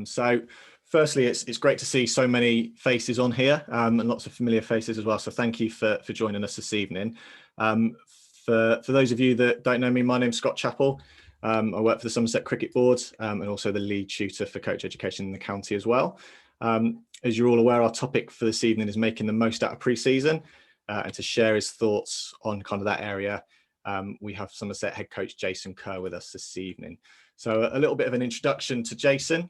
So firstly, it's great to see so many faces on here and lots of familiar faces as well. So thank you for joining us this evening. For those of you that don't know me, my name's Scott Chappell. I work for the Somerset Cricket Board and also the lead tutor for coach education in the county as well. As you're all aware, our topic for this evening is making the most out of pre-season, and to share his thoughts on kind of that area, we have Somerset head coach Jason Kerr with us this evening. So a little bit of an introduction to Jason.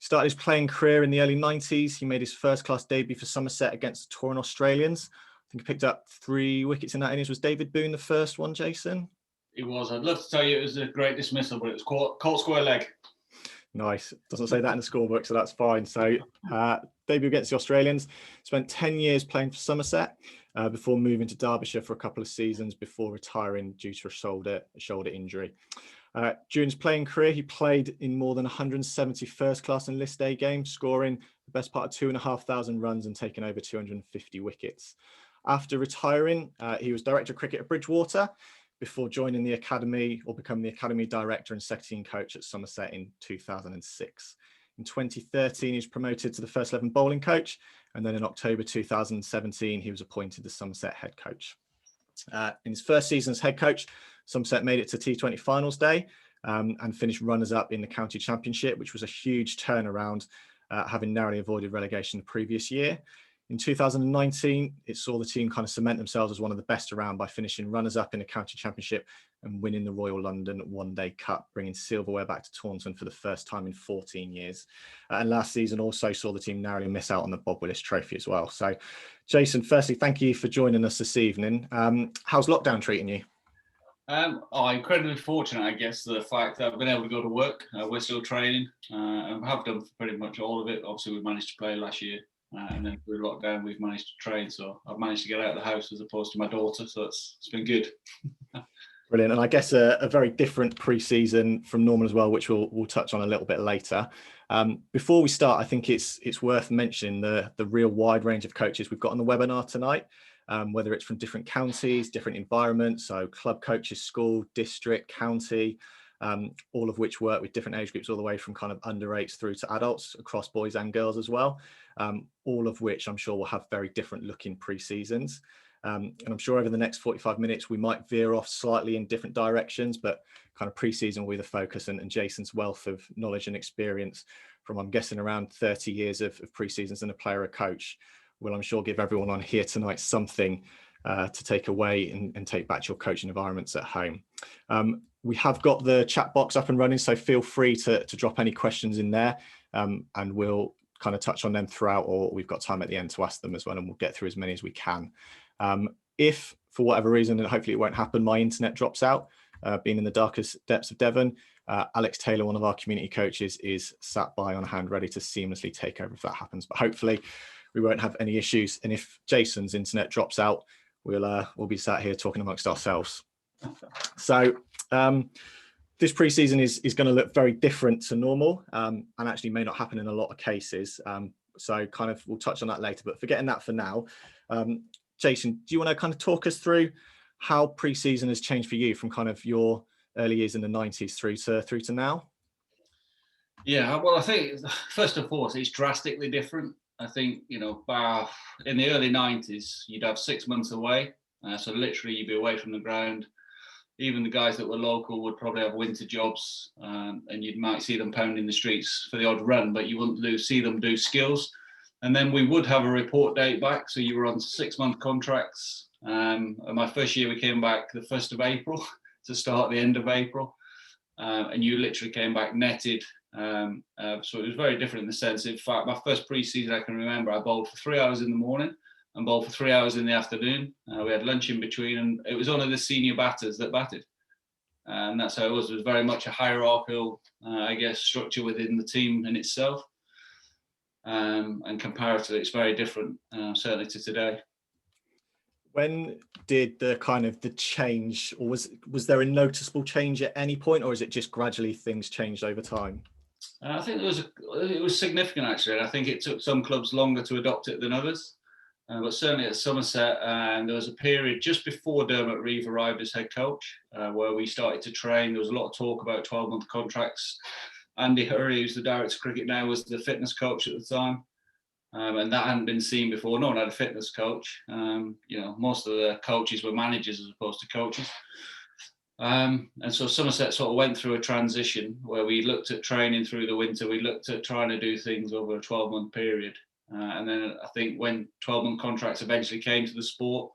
Started his playing career in the early 90s. He made his first class debut for Somerset against the Torrent Australians. I think he picked up 3 wickets in that innings. Was David Boone the first one, Jason? It was. I'd love to tell you it was a great dismissal, but it was caught square leg. Nice. Doesn't say that in the scorebook, so that's fine. So debut against the Australians. Spent 10 years playing for Somerset before moving to Derbyshire for a couple of seasons before retiring due to a shoulder injury. During his playing career, he played in more than 170 first class and list A games, scoring the best part of 2,500 runs and taking over 250 wickets. After retiring, he was director of cricket at Bridgewater before joining the academy or becoming the academy director and second team coach at Somerset in 2006. In 2013, he was promoted to the first 11 bowling coach. And then in October 2017, he was appointed the Somerset head coach. In his first season as head coach, Somerset made it to T20 finals day and finished runners up in the county championship, which was a huge turnaround, having narrowly avoided relegation the previous year. In 2019, it saw the team kind of cement themselves as one of the best around by finishing runners up in the county championship and winning the Royal London One Day Cup, bringing silverware back to Taunton for the first time in 14 years. And last season also saw the team narrowly miss out on the Bob Willis Trophy as well. So Jason, firstly, thank you for joining us this evening. How's lockdown treating you? I'm incredibly fortunate, I guess, the fact that I've been able to go to work. We're still training and have done pretty much all of it. Obviously, we managed to play last year. And then through lockdown, we've managed to train. So I've managed to get out of the house as opposed to my daughter. So it's been good. Brilliant. And I guess a very different pre-season from normal as well, which we'll touch on a little bit later. Before we start, I think it's worth mentioning the real wide range of coaches we've got on the webinar tonight, whether it's from different counties, different environments, so club coaches, school, district, county, all of which work with different age groups all the way from kind of under 8s through to adults across boys and girls as well. All of which I'm sure will have very different looking pre-seasons. And I'm sure over the next 45 minutes, we might veer off slightly in different directions, but kind of pre-season will be the focus, and Jason's wealth of knowledge and experience from, I'm guessing, around 30 years of pre-seasons and a player, a coach, will, I'm sure, give everyone on here tonight something to take away and take back to your coaching environments at home. We have got the chat box up and running, so feel free to drop any questions in there, and we'll kind of touch on them throughout, or we've got time at the end to ask them as well, and we'll get through as many as we can. If for whatever reason, and hopefully it won't happen, my internet drops out, being in the darkest depths of Devon, Alex Taylor, one of our community coaches, is sat by on hand ready to seamlessly take over if that happens, but hopefully we won't have any issues. And if Jason's internet drops out, we'll be sat here talking amongst ourselves. So this pre-season is going to look very different to normal, and actually may not happen in a lot of cases. So kind of we'll touch on that later, but forgetting that for now, Jason, do you want to kind of talk us through how pre-season has changed for you from kind of your early years in the 90s through to now? Yeah, well, I think first and foremost, it's drastically different. I think, in the early 90s, you'd have 6 months away. So literally you'd be away from the ground. Even the guys that were local would probably have winter jobs, and you might see them pounding the streets for the odd run, but you wouldn't see them do skills. And then we would have a report date back. So you were on 6-month contracts. And my first year, we came back the 1st of April to start the end of April. And you literally came back netted. So it was very different in the sense, in fact, my first pre-season I can remember, I bowled for 3 hours in the morning and bowled for 3 hours in the afternoon. We had lunch in between, and it was only the senior batters that batted. And that's how it was. It was very much a hierarchical, structure within the team in itself. And comparatively, it's very different, certainly to today. When did the change, or was there a noticeable change at any point, or is it just gradually things changed over time? I think it was significant, actually. I think it took some clubs longer to adopt it than others. But certainly at Somerset, and there was a period just before Dermot Reeve arrived as head coach, where we started to train. There was a lot of talk about 12-month contracts. Andy Hurry, who's the director of cricket now, was the fitness coach at the time. And that hadn't been seen before. No one had a fitness coach. Most of the coaches were managers as opposed to coaches. And so Somerset sort of went through a transition where we looked at training through the winter. We looked at trying to do things over a 12-month period. And then I think when 12-month contracts eventually came to the sport,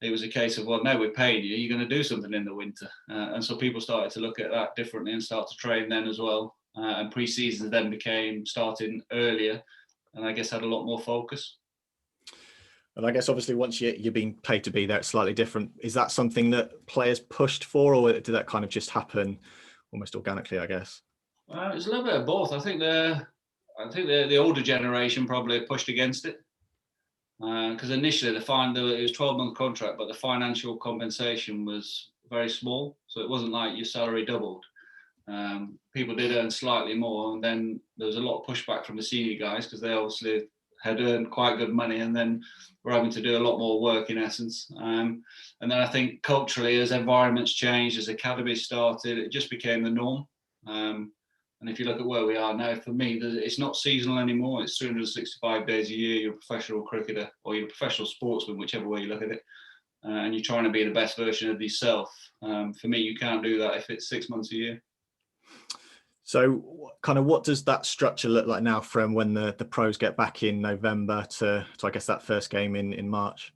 it was a case of, well, now we're paying you, you're going to do something in the winter. And so people started to look at that differently and start to train then as well. And pre-seasons then became starting earlier, and I guess had a lot more focus. And I guess obviously once you're being paid to be there, it's slightly different. Is that something that players pushed for, or did that kind of just happen almost organically, I guess? It's a little bit of both. I think the older generation probably pushed against it. Because initially it was 12-month contract, but the financial compensation was very small. So it wasn't like your salary doubled. People did earn slightly more, and then there was a lot of pushback from the senior guys because they obviously had earned quite good money and then were having to do a lot more work in essence. And then I think culturally, as environments changed, as academies started, it just became the norm. And if you look at where we are now, for me, it's not seasonal anymore. It's 365 days a year. You're a professional cricketer or you're a professional sportsman, whichever way you look at it. And you're trying to be the best version of yourself. For me, you can't do that if it's 6 months a year. So kind of what does that structure look like now from when the pros get back in November to I guess that first game in March?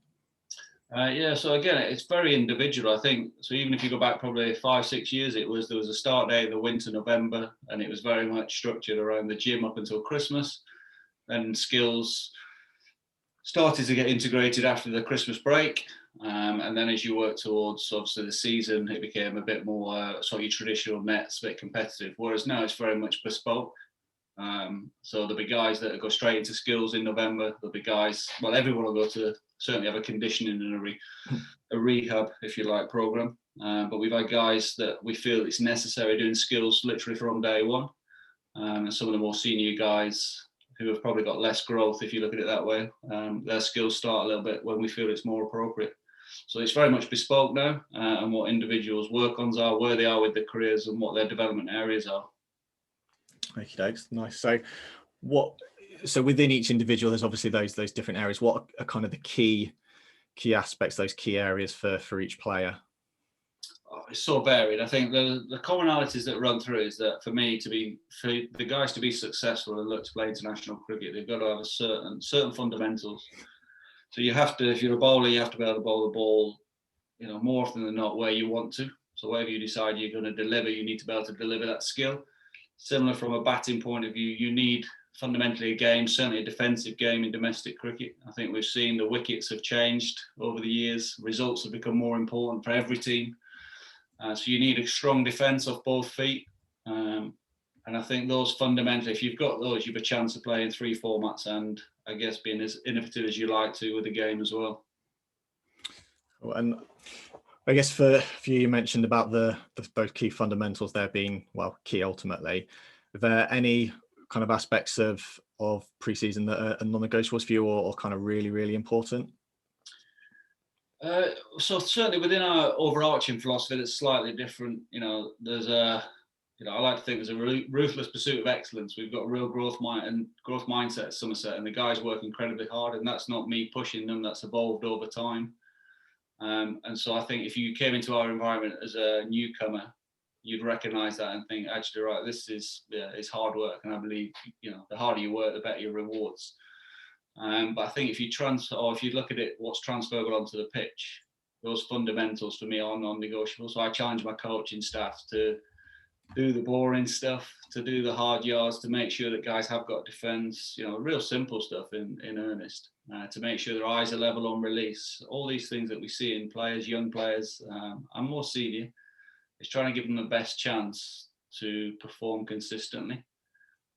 So again, it's very individual, I think. So even if you go back probably 5-6 years, there was a start day in the winter, November, and it was very much structured around the gym up until Christmas. Then skills started to get integrated after the Christmas break. And then as you work towards obviously the season, it became a bit more sort of your traditional nets, a bit competitive. Whereas now it's very much bespoke. So there'll be guys that go straight into skills in November. There'll be guys, well, everyone will go to certainly have a conditioning and a rehab, if you like, program. But we've had guys that we feel it's necessary doing skills literally from day one. And some of the more senior guys who have probably got less growth, if you look at it that way, their skills start a little bit when we feel it's more appropriate. So it's very much bespoke now, and what individuals' work-ons are, where they are with their careers, and what their development areas are. Okay, nice. So within each individual, there's obviously those different areas. What are kind of the key aspects, those key areas for each player? It's so varied. I think the commonalities that run through is that for the guys to be successful and look to play international cricket, they've got to have a certain fundamentals. So you have to, if you're a bowler, you have to be able to bowl the ball, more often than not where you want to. So wherever you decide you're going to deliver, you need to be able to deliver that skill. Similar from a batting point of view, you need fundamentally a game, certainly a defensive game in domestic cricket. I think we've seen the wickets have changed over the years. Results have become more important for every team. So you need a strong defence off both feet. And I think those fundamentally, if you've got those, you've a chance of playing 3 formats and I guess being as innovative as you like to with the game as well. And I guess for you mentioned about those key fundamentals there being, well, key ultimately. Are there any kind of aspects of pre-season that are non-negotiables for you or kind of really, really important? So certainly within our overarching philosophy, it's slightly different. There's I like to think there's a ruthless pursuit of excellence. We've got a real growth mindset at Somerset, and the guys work incredibly hard. And that's not me pushing them; that's evolved over time. And so I think if you came into our environment as a newcomer, you'd recognise that and think, actually, right, this is it's hard work, and I believe the harder you work, the better your rewards. But I think if you look at it, what's transferable onto the pitch, those fundamentals for me are non-negotiable. So I challenge my coaching staff to do the boring stuff, to do the hard yards, to make sure that guys have got defence, real simple stuff in earnest, to make sure their eyes are level on release. All these things that we see in players, young players, and more senior, is trying to give them the best chance to perform consistently.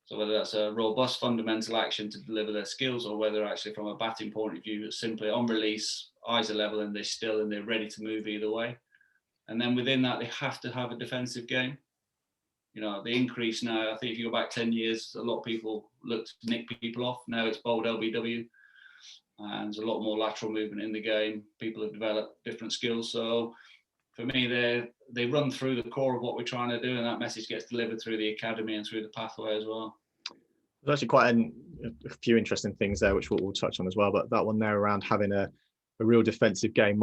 So whether that's a robust fundamental action to deliver their skills, or whether actually from a batting point of view, it's simply on release, eyes are level and they're still and they're ready to move either way. And then within that, they have to have a defensive game. The increase now, I think if you go back 10 years, a lot of people look to nick people off. Now it's bowled LBW, and there's a lot more lateral movement in the game. People have developed different skills. So for me, they run through the core of what we're trying to do, and that message gets delivered through the academy and through the pathway as well. There's actually quite a few interesting things there, which we'll touch on as well. But that one there around having a real defensive game,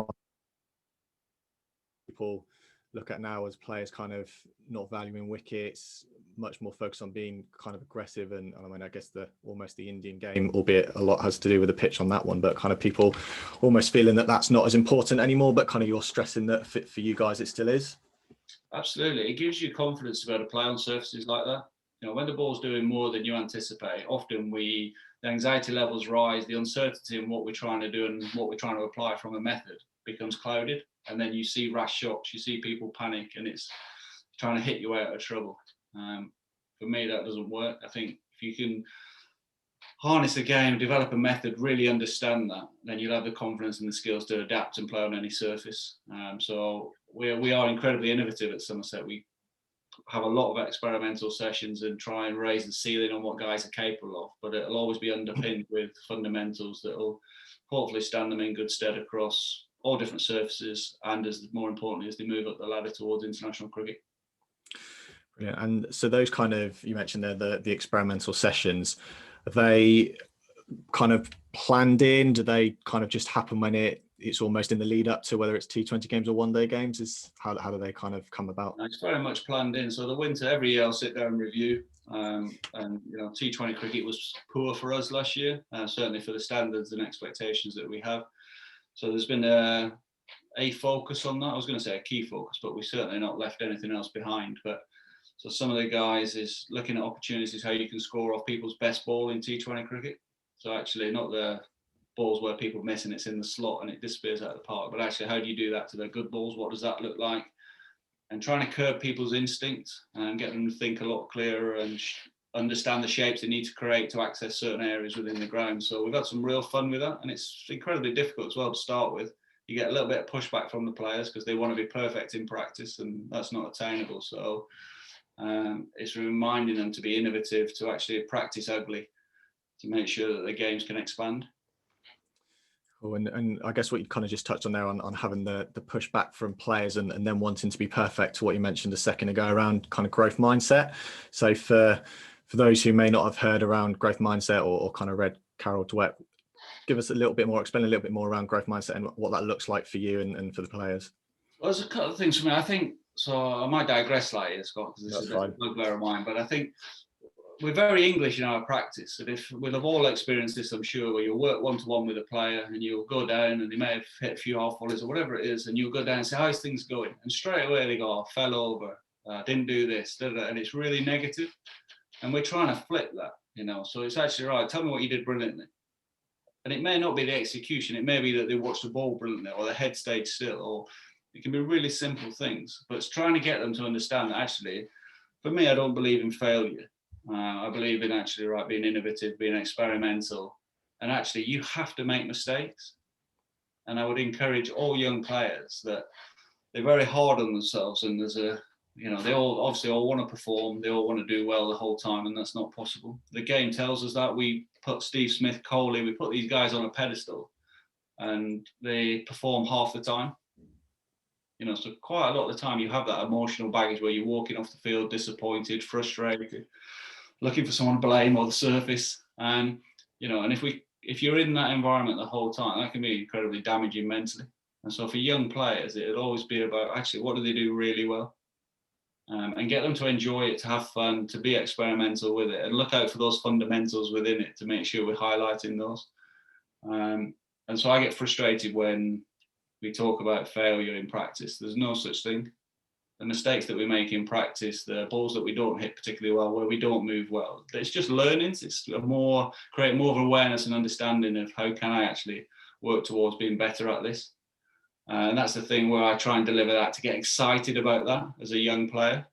people look at now as players kind of not valuing wickets, much more focused on being kind of aggressive. And I mean, I guess almost the Indian game, albeit a lot has to do with the pitch on that one, but kind of people almost feeling that that's not as important anymore, but kind of you're stressing that for you guys it still is. Absolutely. It gives you confidence to be able to play on surfaces like that. You know, when the ball's doing more than you anticipate, often the anxiety levels rise, the uncertainty in what we're trying to do and what we're trying to apply from a method becomes clouded. And then you see rash shots, you see people panic, and it's trying to hit you out of trouble. For me, that doesn't work. I think if you can harness the game, develop a method, really understand that, then you'll have the confidence and the skills to adapt and play on any surface. So we are incredibly innovative at Somerset. We have a lot of experimental sessions and try and raise the ceiling on what guys are capable of, but it'll always be underpinned with fundamentals that will hopefully stand them in good stead across all different surfaces, and as more importantly, as they move up the ladder towards international cricket. Brilliant. And so those kind of, you mentioned there the experimental sessions, are they kind of planned in? Do they kind of just happen when it's almost in the lead up to whether it's T20 games or one-day games? How do they kind of come about? It's very much planned in. So the winter, every year I'll sit down and review. And you know, T20 cricket was poor for us last year, certainly for the standards and expectations that we have. So there's been a focus on that. I was going to say a key focus, but we've certainly not left anything else behind. But so some of the guys is looking at opportunities, how you can score off people's best ball in T20 cricket. So actually not the balls where people miss and it's in the slot and it disappears out of the park, but actually how do you do that to the good balls? What does that look like? And trying to curb people's instincts and get them to think a lot clearer and understand the shapes they need to create to access certain areas within the ground. So we've had some real fun with that, and it's incredibly difficult as well to start with. You get a little bit of pushback from the players because they want to be perfect in practice, and that's not attainable. So it's reminding them to be innovative, to actually practice ugly, to make sure that the games can expand. Oh, and I guess what you kind of just touched on there on having the pushback from players and then wanting to be perfect, to what you mentioned a second ago around kind of growth mindset. So for those who may not have heard around growth mindset or kind of read Carol Dweck, give us explain a little bit more around growth mindset and what that looks like for you and for the players. Well, there's a couple of things for me. I think, so I might digress slightly, Scott, because this is a bugbear of mine, but I think we're very English in our practice. And if we'll have all experienced this, I'm sure, where you'll work one-to-one with a player and you'll go down and they may have hit a few half volleys or whatever it is, and you'll go down and say, how's things going? And straight away they go, oh, fell over, didn't do this, and it's really negative. And we're trying to flip that, you know. So it's actually, right, tell me what you did brilliantly. And it may not be the execution, it may be that they watched the ball brilliantly or the head stayed still, or it can be really simple things. But it's trying to get them to understand that actually, for me, I don't believe in failure. I believe in actually being innovative, being experimental, and actually you have to make mistakes. And I would encourage all young players that they're very hard on themselves, and they all obviously all want to perform, they all want to do well the whole time, and that's not possible. The game tells us that. We put Steve Smith, Kohli, we put these guys on a pedestal, and they perform half the time. You know, so quite a lot of the time you have that emotional baggage where you're walking off the field disappointed, frustrated, looking for someone to blame or the surface. And, you know, and if you're in that environment the whole time, that can be incredibly damaging mentally. And so for young players, it'll always be about actually what do they do really well? And get them to enjoy it, to have fun, to be experimental with it, and look out for those fundamentals within it to make sure we're highlighting those. And so I get frustrated when we talk about failure in practice. There's no such thing. The mistakes that we make in practice, the balls that we don't hit particularly well, where we don't move well, it's just learnings. It's create more of awareness and understanding of how can I actually work towards being better at this. And that's the thing where I try and deliver that, to get excited about that as a young player,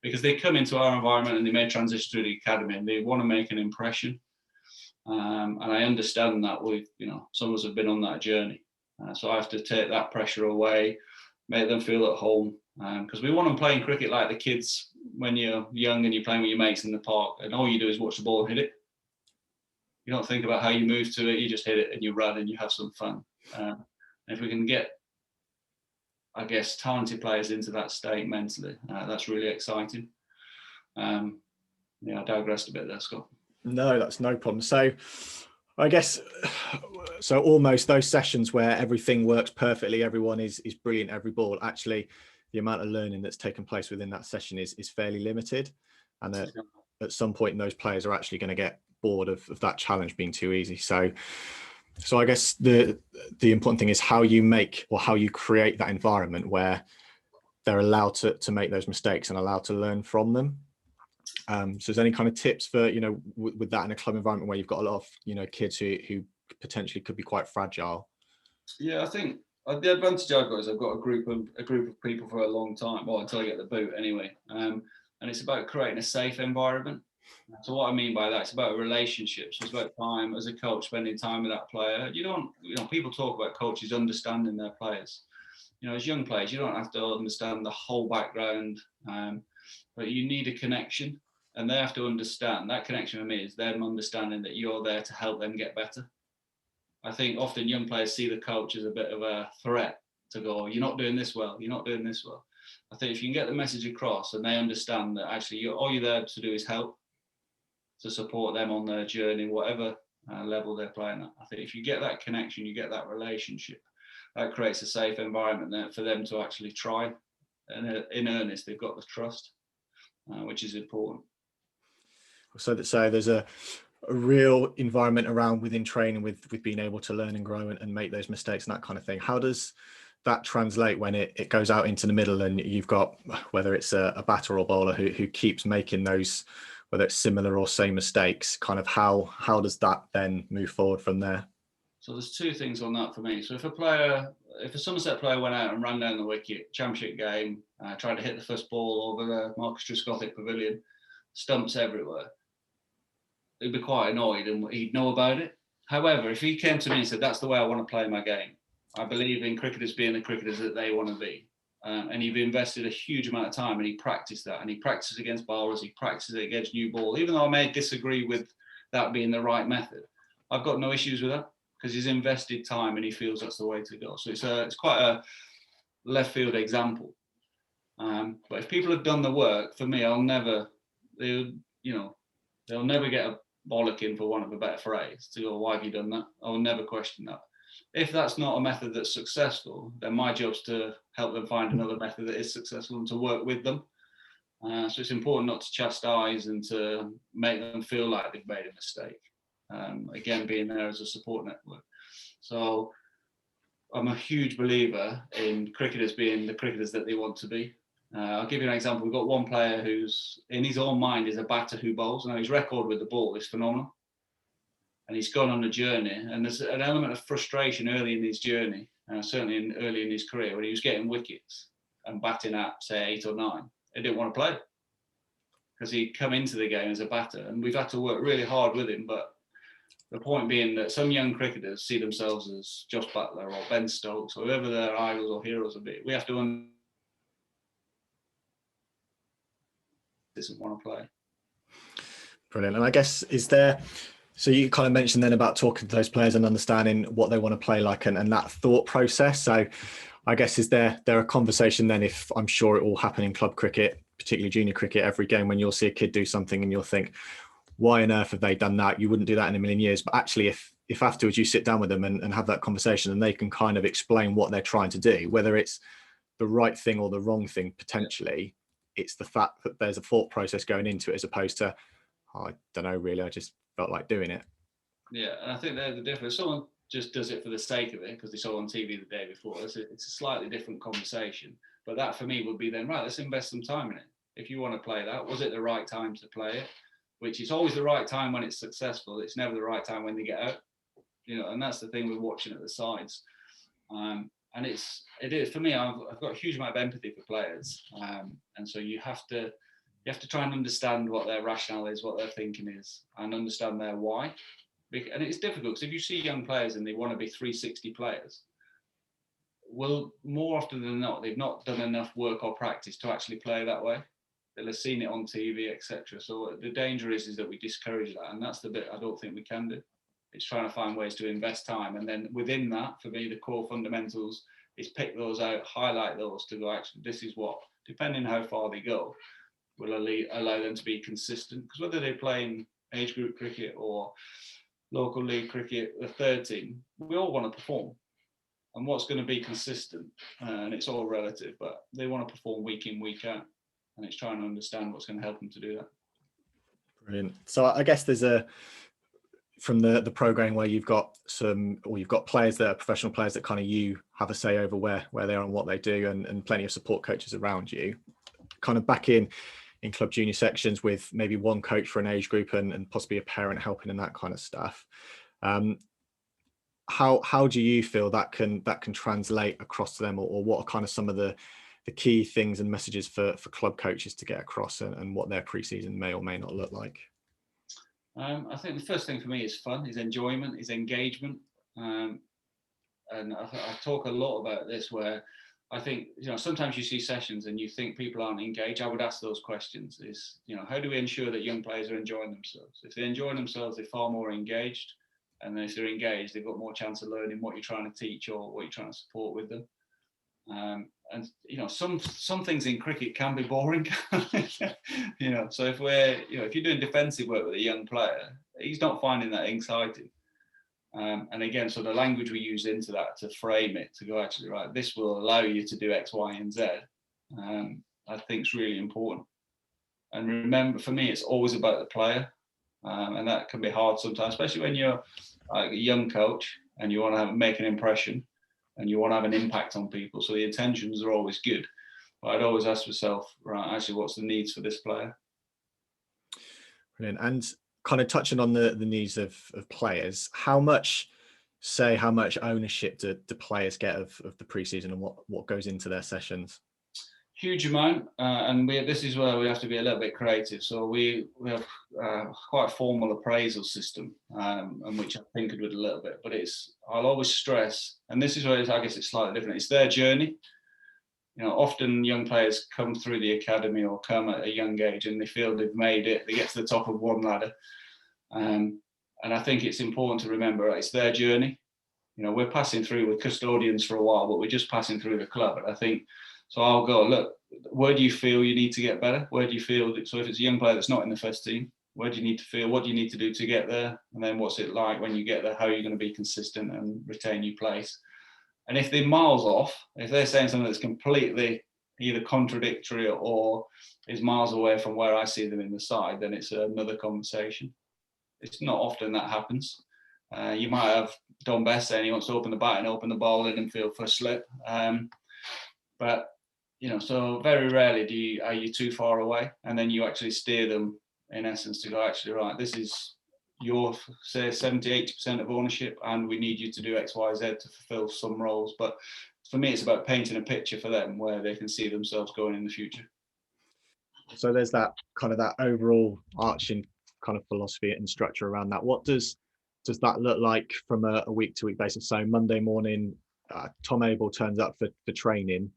because they come into our environment and they may transition through the academy and they want to make an impression. And I understand that some of us have been on that journey. So I have to take that pressure away, make them feel at home, because we want them playing cricket like the kids when you're young and you're playing with your mates in the park, and all you do is watch the ball and hit it. You don't think about how you move to it, you just hit it and you run and you have some fun. And if we can get I guess, talented players into that state mentally. That's really exciting. I digressed a bit there, Scott. No, that's no problem. So I guess, so almost those sessions where everything works perfectly, everyone is brilliant, every ball, actually the amount of learning that's taken place within that session is fairly limited. And at some point, those players are actually going to get bored of that challenge being too easy. So I guess the important thing is how you make, or how you create that environment where they're allowed to make those mistakes and allowed to learn from them. So is there any kind of tips for, with that in a club environment where you've got a lot of, kids who potentially could be quite fragile? Yeah, I think the advantage I've got is I've got a group of people for a long time, well, until I get the boot anyway. And it's about creating a safe environment. So what I mean by that, it's about relationships. It's about time as a coach, spending time with that player. People talk about coaches understanding their players. As young players, you don't have to understand the whole background, but you need a connection. And they have to understand that connection with me is them understanding that you're there to help them get better. I think often young players see the coach as a bit of a threat to go, you're not doing this well, you're not doing this well. I think if you can get the message across and they understand that actually all you're there to do is help, to support them on their journey, whatever level they're playing at. I think if you get that connection, you get that relationship, that creates a safe environment there for them to actually try. And in earnest, they've got the trust, which is important. So there's a real environment around within training with being able to learn and grow and make those mistakes and that kind of thing. How does that translate when it goes out into the middle and you've got, whether it's a batter or bowler who keeps making those, whether it's similar or same mistakes, kind of how does that then move forward from there? So there's two things on that for me. So if a Somerset player went out and ran down the wicket, championship game, tried to hit the first ball over the Marcus Trescothick Pavilion, stumps everywhere, he'd be quite annoyed and he'd know about it. However, if he came to me and said, that's the way I want to play my game, I believe in cricketers being the cricketers that they want to be. And he'd invested a huge amount of time and he practiced that. And he practiced against bowlers, he practiced it against new ball. Even though I may disagree with that being the right method, I've got no issues with that because he's invested time and he feels that's the way to go. So it's quite a left field example. But if people have done the work, for me, they'll never get a bollocking, for want of a better phrase, to go, why have you done that? I'll never question that. If that's not a method that's successful, then my job's to help them find another method that is successful and to work with them. So it's important not to chastise and to make them feel like they've made a mistake. Again, being there as a support network. So I'm a huge believer in cricketers being the cricketers that they want to be. I'll give you an example. We've got one player who's in his own mind is a batter who bowls. Now his record with the ball is phenomenal. And he's gone on a journey. And there's an element of frustration early in his journey, certainly early in his career, when he was getting wickets and batting at, say, 8 or 9. He didn't want to play because he'd come into the game as a batter. And we've had to work really hard with him. But the point being that some young cricketers see themselves as Josh Buttler or Ben Stokes or whoever their idols or heroes will be. We have to doesn't want to play. Brilliant. And I guess so you kind of mentioned then about talking to those players and understanding what they want to play like and that thought process. So I guess is there a conversation then, if I'm sure it will happen in club cricket, particularly junior cricket, every game when you'll see a kid do something and you'll think, why on earth have they done that? You wouldn't do that in a million years. But actually, if afterwards you sit down with them and have that conversation and they can kind of explain what they're trying to do, whether it's the right thing or the wrong thing, potentially, it's the fact that there's a thought process going into it as opposed to, I don't know, really, I just felt like doing it. Yeah, and I think they're the difference. Someone just does it for the sake of it because they saw on TV the day before. It's a slightly different conversation. But that for me would be then, right, let's invest some time in it. If you want to play that, was it the right time to play it? Which is always the right time when it's successful. It's never the right time when they get out. And that's the thing with watching at the sides. And it is for me. I've got a huge amount of empathy for players, and so you have to try and understand what their rationale is, what their thinking is, and understand their why. And it's difficult because if you see young players and they want to be 360 players, well, more often than not, they've not done enough work or practice to actually play that way. They'll have seen it on TV, etc. So the danger is that we discourage that, and that's the bit I don't think we can do. It's trying to find ways to invest time, and then within that, for me, the core fundamentals is pick those out, highlight those to go, actually, this is what, depending how far they go, will allow them to be consistent. Because whether they're playing age group cricket or local league cricket, the third team, we all want to perform. And what's going to be consistent, and it's all relative, but they want to perform week in, week out. And it's trying to understand what's going to help them to do that. Brilliant. So I guess there's from the program where you've got players that are professional players that kind of you have a say over where they are and what they do, and plenty of support coaches around you. Kind of back in club junior sections with maybe one coach for an age group and possibly a parent helping and that kind of stuff. How do you feel that can translate across to them, or what are kind of some of the key things and messages for club coaches to get across, and what their pre-season may or may not look like? I think the first thing for me is fun, is enjoyment, is engagement. And I talk a lot about this, where I think, sometimes you see sessions and you think people aren't engaged. I would ask those questions, is, how do we ensure that young players are enjoying themselves? If they're enjoying themselves, they're far more engaged. And then if they're engaged, they've got more chance of learning what you're trying to teach or what you're trying to support with them. And some things in cricket can be boring. So if if you're doing defensive work with a young player, he's not finding that exciting. And again, so the language we use into that to frame it, to go, actually, right, this will allow you to do X, Y, and Z, I think is really important. And remember, for me, it's always about the player. And that can be hard sometimes, especially when you're like a young coach and you want to make an impression and you want to have an impact on people. So the intentions are always good. But I'd always ask myself, right, actually, what's the needs for this player? Brilliant. And kind of touching on the needs of players, how much ownership do players get of the pre-season, and what goes into their sessions? Huge amount, and this is where we have to be a little bit creative. So we have quite a formal appraisal system, and which I tinkered with a little bit. But I'll always stress, and this is where I guess it's slightly different. It's their journey. Often young players come through the academy or come at a young age and they feel they've made it. They get to the top of one ladder, and I think it's important to remember it's their journey. We're passing through with custodians for a while, but we're just passing through the club. And I think, so I'll go, look, where do you feel you need to get better? Where do you feel so if it's a young player that's not in the first team, where do you need to feel? What do you need to do to get there? And then what's it like when you get there? How are you going to be consistent and retain your place? And if they're miles off, if they're saying something that's completely either contradictory or is miles away from where I see them in the side, then it's another conversation. It's not often that happens. You might have Don Best saying he wants to open the bat and open the ball in and feel for a slip. But so very rarely are you too far away, and then you actually steer them in essence to go, actually, right, this is your, say, 70-80% of ownership, and we need you to do X, Y, Z to fulfill some roles. But for me, it's about painting a picture for them where they can see themselves going in the future. So there's that kind of that overall arching kind of philosophy and structure around that. What does that look like from a week-to-week basis? So Monday morning, Tom Abel turns up for training.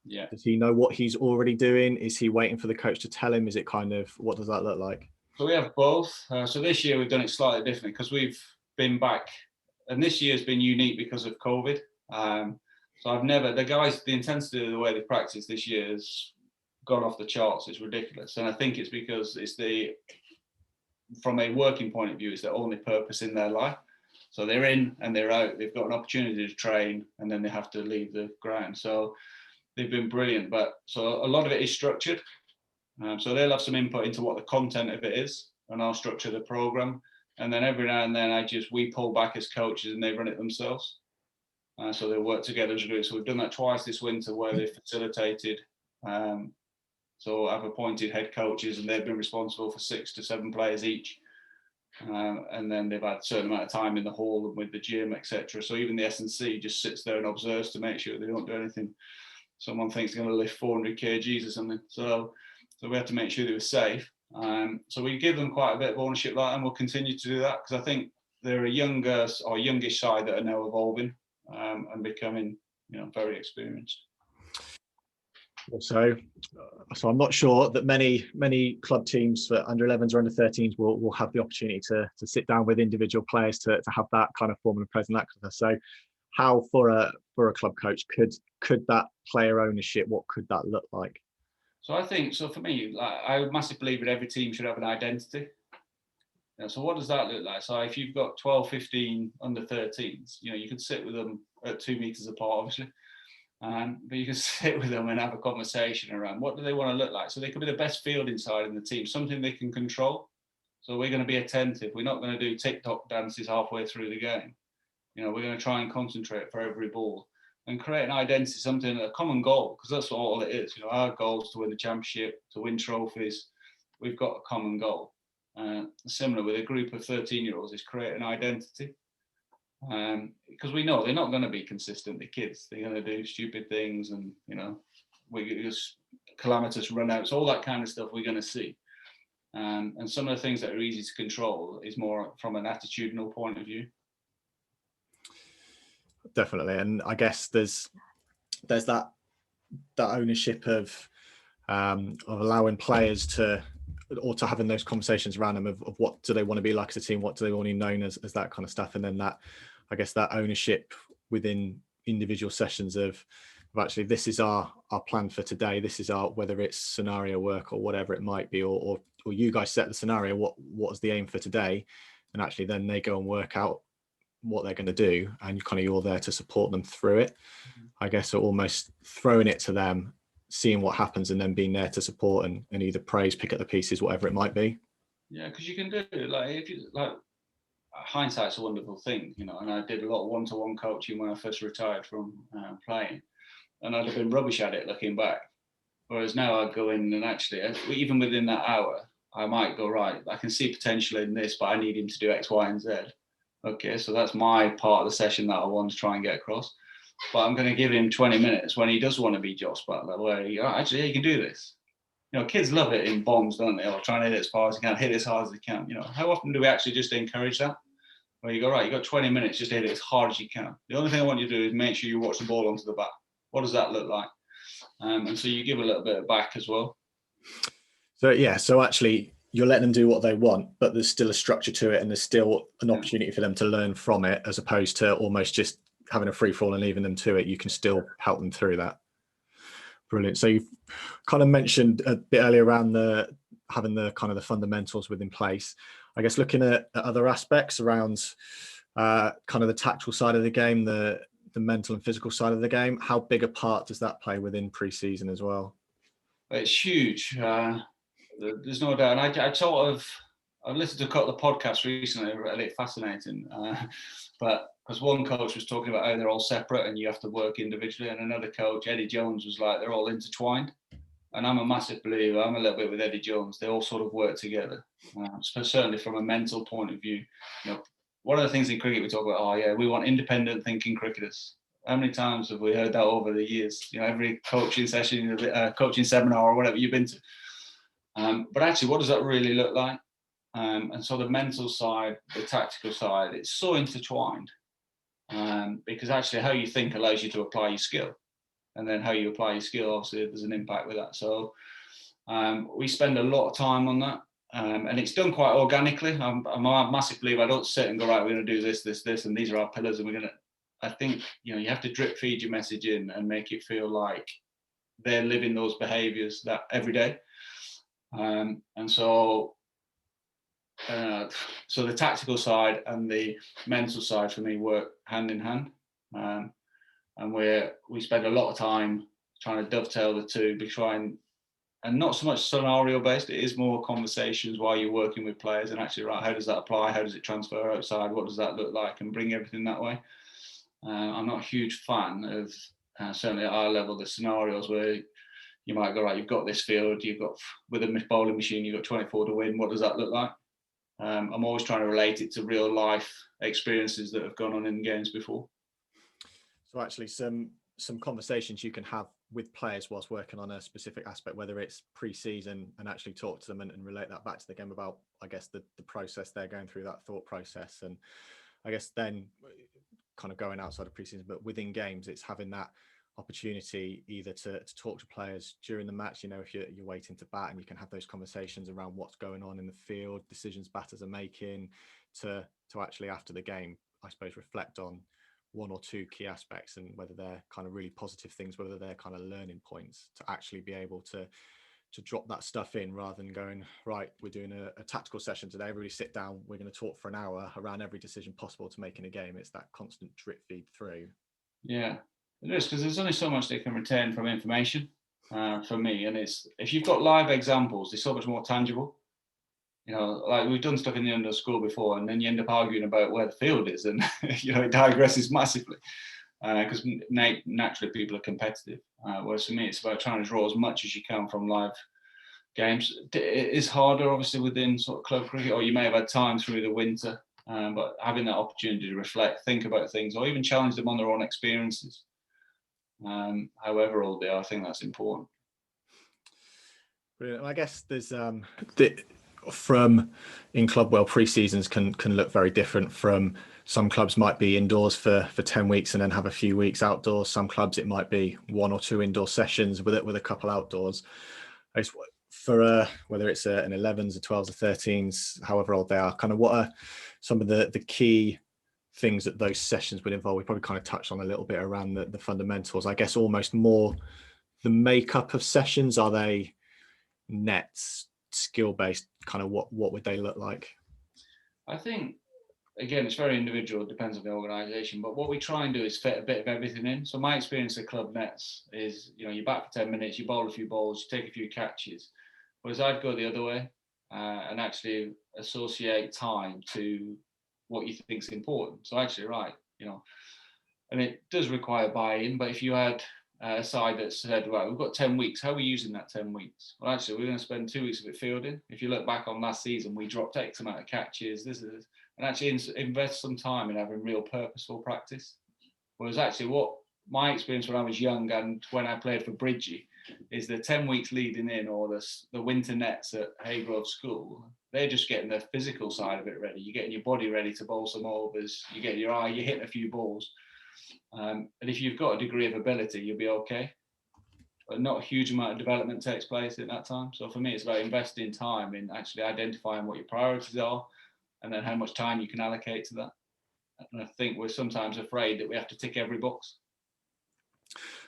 Yeah. Does he know what he's already doing? Is he waiting for the coach to tell him? Is it kind of, what does that look like? So we have both. So this year we've done it slightly differently because we've been back, and this year's been unique because of COVID. So the intensity of the way they practice this year has gone off the charts. It's ridiculous. And I think it's because from a working point of view, it's their only purpose in their life. So they're in and they're out. They've got an opportunity to train, and then they have to leave the ground. So they've been brilliant. But so a lot of it is structured. So they'll have some input into what the content of it is, and I'll structure the program. And then every now and then we pull back as coaches and they run it themselves. So they work together as a group. So we've done that twice this winter where they facilitated. So I've appointed head coaches and they've been responsible for 6 to 7 players each. And then they've had a certain amount of time in the hall and with the gym, etc. So even the S&C just sits there and observes to make sure they don't do anything someone thinks they're going to lift 400 kgs or something. So we have to make sure they were safe. So we give them quite a bit of ownership like that, and we'll continue to do that because I think they're a youngish side that are now evolving and becoming, very experienced. So I'm not sure that many club teams for under 11s or under 13s will have the opportunity to sit down with individual players to have that kind of formal present. So how for a club coach could that player ownership, what could that look like? So I think, so for me, like, I massively believe that every team should have an identity. So what does that look like? So if you've got 12, 15 under 13s, you could sit with them at 2 meters apart, obviously. But you can sit with them and have a conversation around what do they want to look like. So they could be the best fielding side in the team, something they can control. So we're going to be attentive. We're not going to do TikTok dances halfway through the game. We're going to try and concentrate for every ball and create an identity, something, a common goal, because that's all it is. Our goal is to win the championship, to win trophies. We've got a common goal. Similar with a group of 13-year-olds is create an identity. Because we know they're not going to be consistent. The kids, they're going to do stupid things, and we just calamitous runouts, all that kind of stuff we're going to see. And some of the things that are easy to control is more from an attitudinal point of view. Definitely, and I guess there's that ownership of allowing players to, or to having those conversations around them of what do they want to be like as a team, what do they want to be known as that kind of stuff, and then that, I guess, that ownership within individual sessions of actually this is our plan for today, this is our, whether it's scenario work or whatever it might be, or you guys set the scenario, what is the aim for today, and actually then they go and work out what they're going to do, and you're there to support them through it. I guess, so almost throwing it to them, seeing what happens, and then being there to support and either praise, pick up the pieces, whatever it might be. Yeah, because you can do it. Like, if you like, hindsight's a wonderful thing, and I did a lot of one-to-one coaching when I first retired from playing, and I'd have been rubbish at it looking back. Whereas now I go in and actually, even within that hour, I might go, right, I can see potential in this, but I need him to do X, Y, and Z. Okay, so that's my part of the session that I want to try and get across. But I'm going to give him 20 minutes when he does want to be Josh Butler, where actually, you can do this. Kids love it in bombs, don't they? Or trying to hit it as far as they can, hit it as hard as they can. How often do we actually just encourage that? Where you go, right, you got 20 minutes, just hit it as hard as you can. The only thing I want you to do is make sure you watch the ball onto the bat. What does that look like? And so you give a little bit back as well. So actually, you're letting them do what they want, but there's still a structure to it, and there's still an opportunity for them to learn from it, as opposed to almost just having a free fall and leaving them to it. You can still help them through that. Brilliant. So you've kind of mentioned a bit earlier around having the kind of the fundamentals within place. I guess looking at other aspects around kind of the tactical side of the game, the mental and physical side of the game, how big a part does that play within pre-season as well? It's huge. There's no doubt. And I've listened to a couple of podcasts recently, really fascinating. But because one coach was talking about how they're all separate and you have to work individually, and another coach, Eddie Jones, was like, they're all intertwined. And I'm a massive believer. I'm a little bit with Eddie Jones. They all sort of work together. Certainly from a mental point of view. One of the things in cricket we talk about, we want independent thinking cricketers. How many times have we heard that over the years? Every coaching session, coaching seminar or whatever you've been to. But actually, what does that really look like? And so the mental side, the tactical side, it's so intertwined. Because actually how you think allows you to apply your skill. And then how you apply your skill, obviously, there's an impact with that. So we spend a lot of time on that. And it's done quite organically. I'm a massive believer. I don't sit and go, right, we're going to do this, this, this, and these are our pillars. And we're going to, I think, you have to drip feed your message in and make it feel like they're living those behaviors that every day. And so the tactical side and the mental side for me work hand in hand. And we spend a lot of time trying to dovetail the two, and not so much scenario based. It is more conversations while you're working with players, and actually, right, how does that apply? How does it transfer outside? What does that look like? And bring everything that way. I'm not a huge fan of, certainly at our level, the scenarios where you might go, right, you've got this field, you've got, with a bowling machine, you've got 24 to win. What does that look like? I'm always trying to relate it to real life experiences that have gone on in games before. So actually some conversations you can have with players whilst working on a specific aspect, whether it's pre-season, and actually talk to them and relate that back to the game about, I guess, the process they're going through, that thought process. And I guess then kind of going outside of pre-season, but within games, it's having that opportunity either to talk to players during the match, if you're waiting to bat, and you can have those conversations around what's going on in the field, decisions batters are making, to actually after the game, I suppose, reflect on one or two key aspects, and whether they're kind of really positive things, whether they're kind of learning points, to actually be able to drop that stuff in, rather than going, right, we're doing a tactical session today, everybody sit down, we're going to talk for an hour around every decision possible to make in a game. It's that constant drip feed through. Yeah, it is, because there's only so much they can retain from information, for me. And it's, if you've got live examples, they're so much more tangible. You know, like we've done stuff in the under school before, and then you end up arguing about where the field is, and you know, it digresses massively, because naturally people are competitive. Whereas for me, it's about trying to draw as much as you can from live games. It is harder, obviously, within sort of club cricket, or you may have had time through the winter, but having that opportunity to reflect, think about things, or even challenge them on their own experiences, however old they are, I think that's important. Brilliant. I guess there's from in club world, pre-seasons can look very different. From some clubs might be indoors for 10 weeks and then have a few weeks outdoors. Some clubs it might be 1 or 2 indoor sessions with a couple outdoors. For whether it's an 11s, a 12s, or 13s, however old they are, kind of what are some of the key things that those sessions would involve? We probably kind of touched on a little bit around the fundamentals. I guess almost more the makeup of sessions. Are they nets, skill based? Kind of what would they look like? I think, again, it's very individual, it depends on the organisation, but what we try and do is fit a bit of everything in. So my experience at club nets is, you know, you bat for 10 minutes, you bowl a few balls, you take a few catches. Whereas I'd go the other way, and actually associate time to what you think is important. So actually, right, you know, and it does require buy-in, but if you had a side that said, right, we've got 10 weeks, how are we using that 10 weeks? Well, actually, we're going to spend 2 weeks of it fielding. If you look back on last season, we dropped X amount of catches, and actually invest some time in having real purposeful practice. Whereas actually what my experience when I was young and when I played for Bridgie is the 10 weeks leading in, or the winter nets at Haygrove School, they're just getting the physical side of it ready. You're getting your body ready to bowl some overs, you get your eye, you're hitting a few balls. And if you've got a degree of ability, you'll be okay. But not a huge amount of development takes place in that time. So for me, it's about investing time in actually identifying what your priorities are, and then how much time you can allocate to that. And I think we're sometimes afraid that we have to tick every box.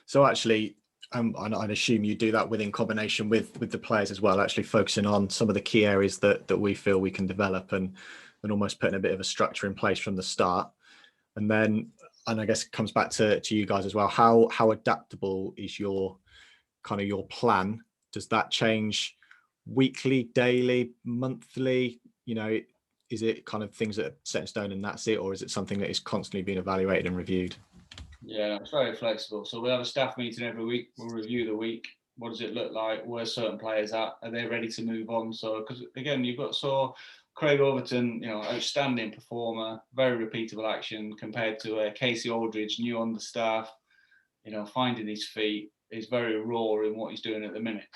So actually, I'd assume you do that within combination with the players as well, actually focusing on some of the key areas that we feel we can develop, and almost putting a bit of a structure in place from the start. And I guess it comes back to you guys as well. How adaptable is your plan? Does that change weekly, daily, monthly? You know, is it kind of things that are set in stone and that's it, or is it something that is constantly being evaluated and reviewed? Yeah, it's very flexible. So we'll have a staff meeting every week. We'll review the week. What does it look like? Where certain players at? Are they ready to move on? So, because again, you've got Craig Overton, you know, outstanding performer, very repeatable action compared to Casey Aldridge, new on the staff, you know, finding his feet. He's very raw in what he's doing at the minute.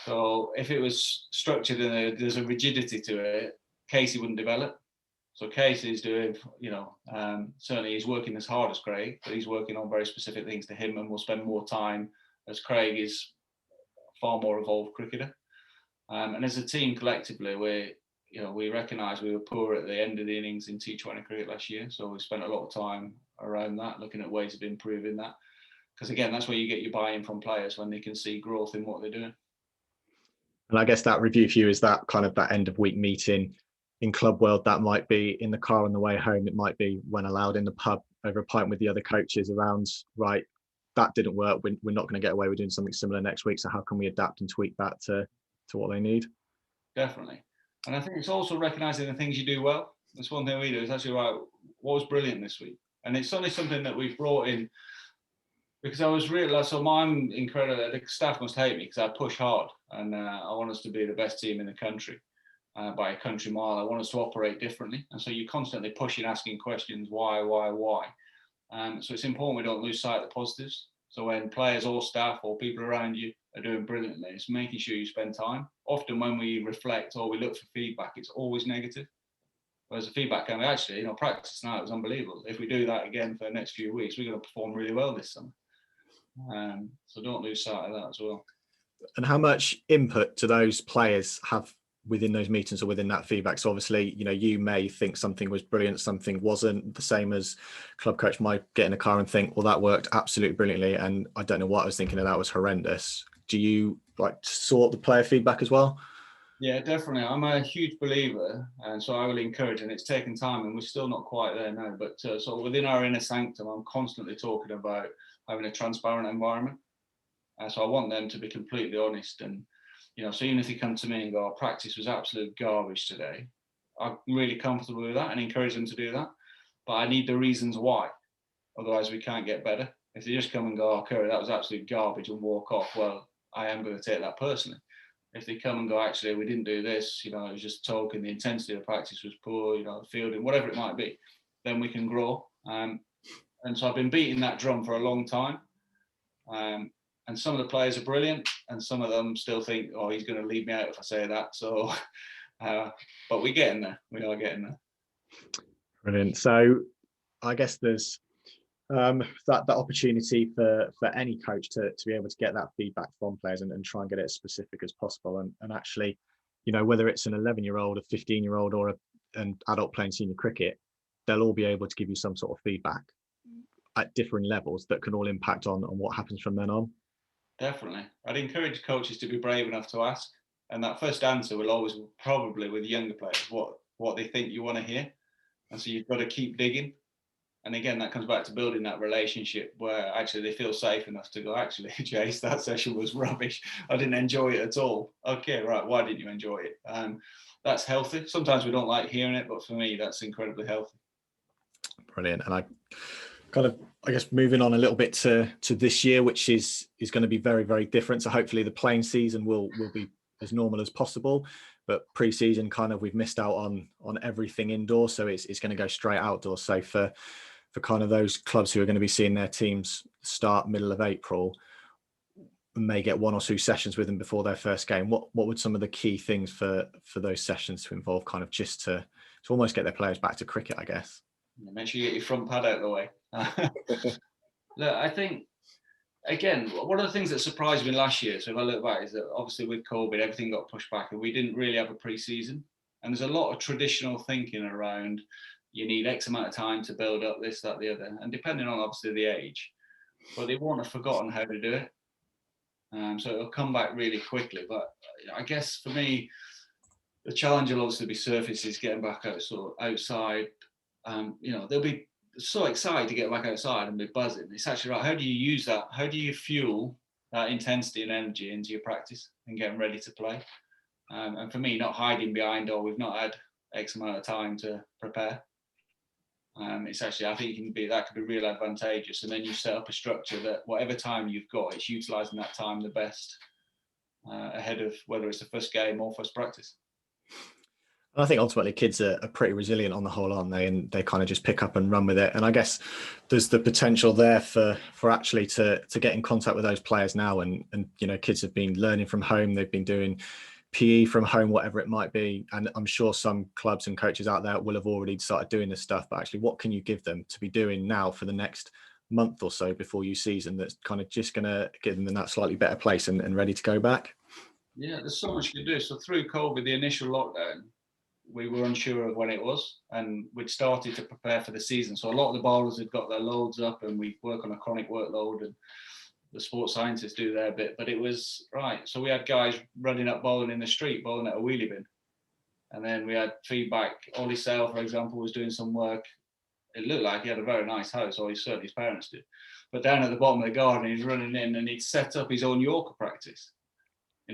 So if it was structured and there's a rigidity to it, Casey wouldn't develop. So Casey's doing, you know, certainly he's working as hard as Craig, but he's working on very specific things to him, and will spend more time, as Craig is far more evolved cricketer. And as a team collectively, we recognise we were poor at the end of the innings in T20 cricket last year, so we spent a lot of time around that, looking at ways of improving that. Because again, that's where you get your buy-in from players, when they can see growth in what they're doing. And I guess that review for you is that kind of that end of week meeting. In club world, that might be in the car on the way home. It might be when allowed in the pub over a pint with the other coaches around, right, that didn't work. We're not going to get away with doing something similar next week. So how can we adapt and tweak that to what they need? Definitely. And I think it's also recognising the things you do well. That's one thing we do. Is actually, right, what was brilliant this week? And it's only something that we've brought in, because I was really, so I'm incredible. The staff must hate me because I push hard, and I want us to be the best team in the country. By a country mile, I want us to operate differently. And so you're constantly pushing, asking questions, why? So it's important we don't lose sight of the positives. So when players or staff or people around you are doing brilliantly, it's making sure you spend time. Often when we reflect or we look for feedback, it's always negative. Whereas the feedback can be, actually, you know, practice now, it was unbelievable. If we do that again for the next few weeks, we're going to perform really well this summer. So don't lose sight of that as well. And how much input do those players have within those meetings or within that feedback? So obviously, you may think something was brilliant, something wasn't. The same as club coach might get in a car and think, well, that worked absolutely brilliantly, and I don't know what I was thinking, and that was horrendous. Do you like sort the player feedback as well? Yeah, definitely. I'm a huge believer, and so I will encourage. And it's taken time, and we're still not quite there now. But so within our inner sanctum, I'm constantly talking about having a transparent environment. So I want them to be completely honest. And so even if they come to me and go, "Our practice was absolute garbage today," I'm really comfortable with that and encourage them to do that. But I need the reasons why. Otherwise, we can't get better. If they just come and go, "Oh, Kerr, that was absolute garbage," and walk off, well, I am going to take that personally. If they come and go, "Actually, we didn't do this, it was just talking, the intensity of the practice was poor, the fielding, whatever it might be," then we can grow. And so I've been beating that drum for a long time. And some of the players are brilliant, and some of them still think, "Oh, he's going to leave me out if I say that." So, but we're getting there. We are getting there. Brilliant. So I guess there's that opportunity for any coach to be able to get that feedback from players and try and get it as specific as possible. And actually, whether it's an 11-year-old, a 15-year-old, or an adult playing senior cricket, they'll all be able to give you some sort of feedback at different levels that can all impact on what happens from then on. Definitely. I'd encourage coaches to be brave enough to ask. And that first answer will always probably with younger players, what they think you want to hear. And so you've got to keep digging. And again, that comes back to building that relationship where actually they feel safe enough to go, "Actually, Jace, that session was rubbish. I didn't enjoy it at all." "Okay, right. Why didn't you enjoy it?" That's healthy. Sometimes we don't like hearing it, but for me, that's incredibly healthy. Brilliant. And I guess moving on a little bit to this year, which is going to be very, very different. So hopefully the playing season will be as normal as possible, but pre-season we've missed out on everything indoors, so it's going to go straight outdoors. So for kind of those clubs who are going to be seeing their teams start middle of April, may get one or two sessions with them before their first game. What would some of the key things for those sessions to involve, kind of just to almost get their players back to cricket, I guess? Make sure you get your front pad out of the way. Look, I think, again, one of the things that surprised me last year, so if I look back, is that obviously with COVID, everything got pushed back and we didn't really have a pre-season. And there's a lot of traditional thinking around, you need X amount of time to build up this, that, the other, and depending on obviously the age, but they won't have forgotten how to do it. So it'll come back really quickly. But I guess for me, the challenge will obviously be surfaces, getting back out outside. They'll be so excited to get back outside and be buzzing. It's actually right. How do you use that? How do you fuel that intensity and energy into your practice and getting ready to play? And for me, not hiding behind, "Oh, we've not had X amount of time to prepare." It's actually, I think that could be real advantageous. And then you set up a structure that whatever time you've got, it's utilising that time the best ahead of whether it's the first game or first practice. I think ultimately kids are pretty resilient on the whole, aren't they? And they kind of just pick up and run with it. And I guess there's the potential there for actually to get in contact with those players now. And kids have been learning from home. They've been doing PE from home, whatever it might be. And I'm sure some clubs and coaches out there will have already started doing this stuff. But actually, what can you give them to be doing now for the next month or so before you season that's kind of just going to get them in that slightly better place and ready to go back? Yeah, there's so much you can do. So through COVID, the initial lockdown, we were unsure of when it was, and we'd started to prepare for the season. So a lot of the bowlers had got their loads up, and we work on a chronic workload, and the sports scientists do their bit. But it was right. So we had guys running up bowling in the street, bowling at a wheelie bin, and then we had feedback. Ollie Sale, for example, was doing some work. It looked like he had a very nice house, or certainly his parents did. But down at the bottom of the garden, he's running in, and he'd set up his own Yorker practice.